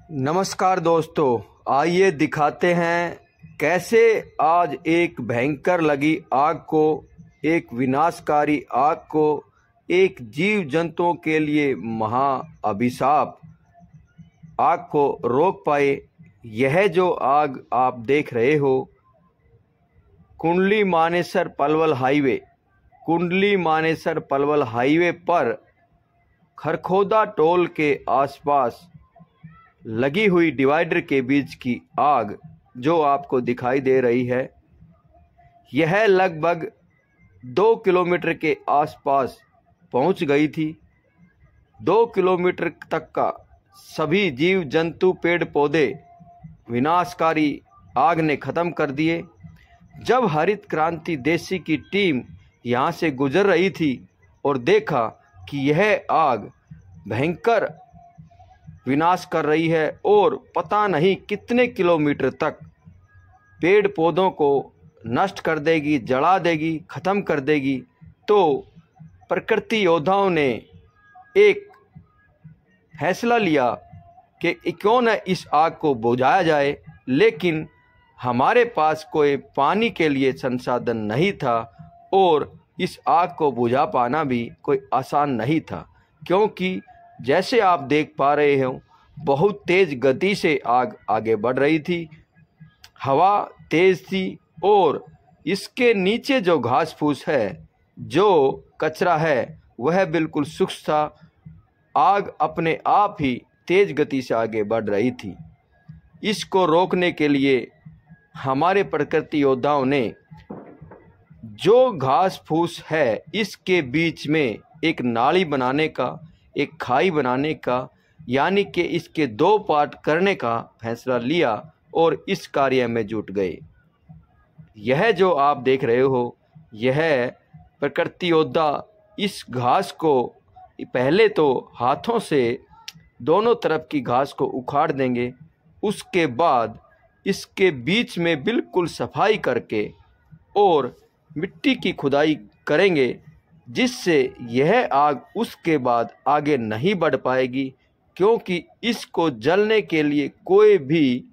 नमस्कार दोस्तों, आइए दिखाते हैं कैसे आज एक भयंकर लगी आग को, एक विनाशकारी आग को, एक जीव जंतुओं के लिए महा अभिशाप आग को रोक पाए। यह जो आग आप देख रहे हो, कुंडली मानेसर पलवल हाईवे पर खरखोदा टोल के आसपास लगी हुई डिवाइडर के बीच की आग जो आपको दिखाई दे रही है, यह लगभग 2 किलोमीटर के आसपास पहुंच गई थी। 2 किलोमीटर तक का सभी जीव जंतु पेड़ पौधे विनाशकारी आग ने ख़त्म कर दिए। जब हरित क्रांति देसी की टीम यहाँ से गुजर रही थी और देखा कि यह आग भयंकर विनाश कर रही है और पता नहीं कितने किलोमीटर तक पेड़ पौधों को नष्ट कर देगी, जला देगी, ख़त्म कर देगी, तो प्रकृति योद्धाओं ने एक फैसला लिया कि क्यों न इस आग को बुझाया जाए। लेकिन हमारे पास कोई पानी के लिए संसाधन नहीं था और इस आग को बुझा पाना भी कोई आसान नहीं था, क्योंकि जैसे आप देख पा रहे हो बहुत तेज़ गति से आग आगे बढ़ रही थी। हवा तेज़ थी और इसके नीचे जो घास फूस है, जो कचरा है, वह बिल्कुल सूख था। आग अपने आप ही तेज़ गति से आगे बढ़ रही थी। इसको रोकने के लिए हमारे प्रकृति योद्धाओं ने जो घास फूस है इसके बीच में एक नाली बनाने का, एक खाई बनाने का, यानी कि इसके 2 पार्ट करने का फैसला लिया और इस कार्य में जुट गए। यह जो आप देख रहे हो, यह प्रकृति योद्धा इस घास को पहले तो हाथों से दोनों तरफ की घास को उखाड़ देंगे, उसके बाद इसके बीच में बिल्कुल सफाई करके और मिट्टी की खुदाई करेंगे, जिससे यह आग उसके बाद आगे नहीं बढ़ पाएगी, क्योंकि इसको जलने के लिए कोई भी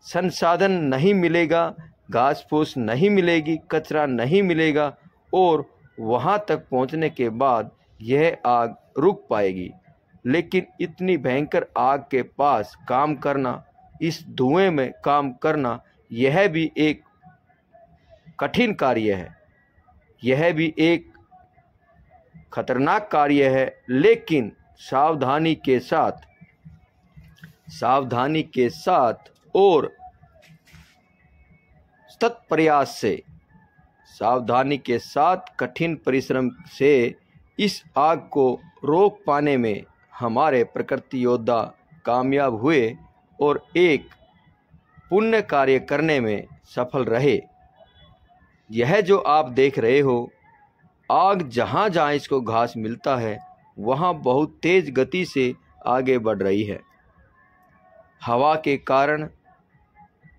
संसाधन नहीं मिलेगा, घास फूस नहीं मिलेगी, कचरा नहीं मिलेगा और वहाँ तक पहुँचने के बाद यह आग रुक पाएगी। लेकिन इतनी भयंकर आग के पास काम करना, इस धुएं में काम करना, यह भी एक कठिन कार्य है, यह भी एक खतरनाक कार्य है। लेकिन सावधानी के साथ और सतत प्रयास से, सावधानी के साथ कठिन परिश्रम से इस आग को रोक पाने में हमारे प्रकृति योद्धा कामयाब हुए और एक पुण्य कार्य करने में सफल रहे। यह जो आप देख रहे हो, आग जहाँ जहाँ इसको घास मिलता है वहाँ बहुत तेज़ गति से आगे बढ़ रही है। हवा के कारण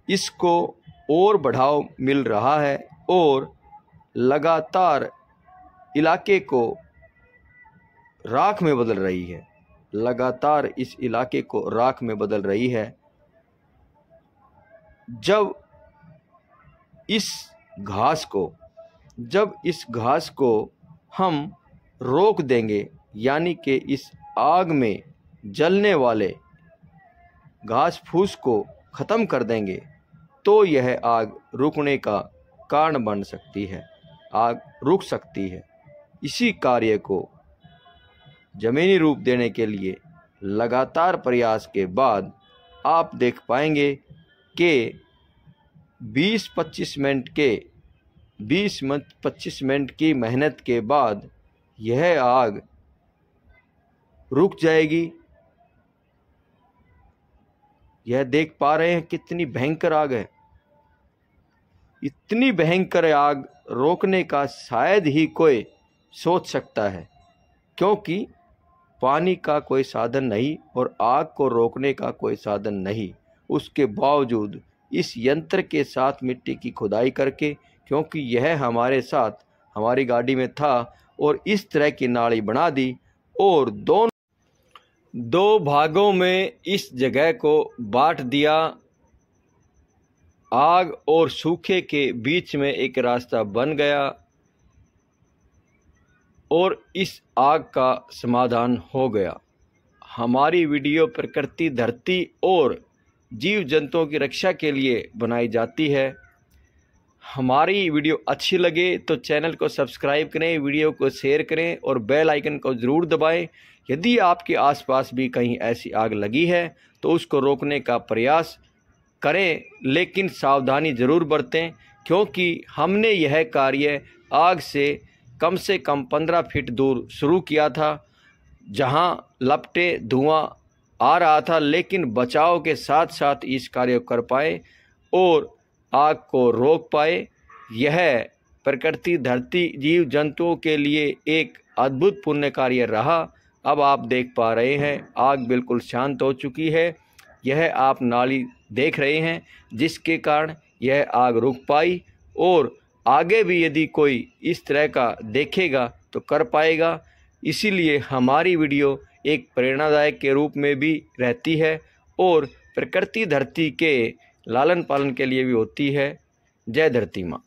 इसको और बढ़ाव मिल रहा है और लगातार इलाके को राख में बदल रही है, लगातार इस इलाके को राख में बदल रही है। जब इस घास को हम रोक देंगे, यानी कि इस आग में जलने वाले घास फूस को ख़त्म कर देंगे, तो यह आग रुकने का कारण बन सकती है, आग रुक सकती है। इसी कार्य को ज़मीनी रूप देने के लिए लगातार प्रयास के बाद आप देख पाएंगे कि 20-25 मिनट की मेहनत के बाद यह आग रुक जाएगी। यह देख पा रहे हैं कितनी भयंकर आग है। इतनी भयंकर आग रोकने का शायद ही कोई सोच सकता है, क्योंकि पानी का कोई साधन नहीं और आग को रोकने का कोई साधन नहीं। उसके बावजूद इस यंत्र के साथ मिट्टी की खुदाई करके, क्योंकि यह हमारे साथ हमारी गाड़ी में था, और इस तरह की नाली बना दी और दो भागों में इस जगह को बांट दिया। आग और सूखे के बीच में एक रास्ता बन गया और इस आग का समाधान हो गया। हमारी वीडियो प्रकृति, धरती और जीव जंतुओं की रक्षा के लिए बनाई जाती है। हमारी वीडियो अच्छी लगे तो चैनल को सब्सक्राइब करें, वीडियो को शेयर करें और बेल आइकन को ज़रूर दबाएं। यदि आपके आसपास भी कहीं ऐसी आग लगी है तो उसको रोकने का प्रयास करें, लेकिन सावधानी ज़रूर बरतें, क्योंकि हमने यह कार्य आग से कम 15 फीट दूर शुरू किया था, जहां लपटे धुआं आ रहा था, लेकिन बचाव के साथ साथ इस कार्य को कर पाए और आग को रोक पाए। यह प्रकृति, धरती, जीव जंतुओं के लिए एक अद्भुत पुण्य कार्य रहा। अब आप देख पा रहे हैं आग बिल्कुल शांत हो चुकी है। यह आप नाली देख रहे हैं जिसके कारण यह आग रुक पाई और आगे भी यदि कोई इस तरह का देखेगा तो कर पाएगा। इसीलिए हमारी वीडियो एक प्रेरणादायक के रूप में भी रहती है और प्रकृति, धरती के लालन पालन के लिए भी होती है। जय धरती माँ।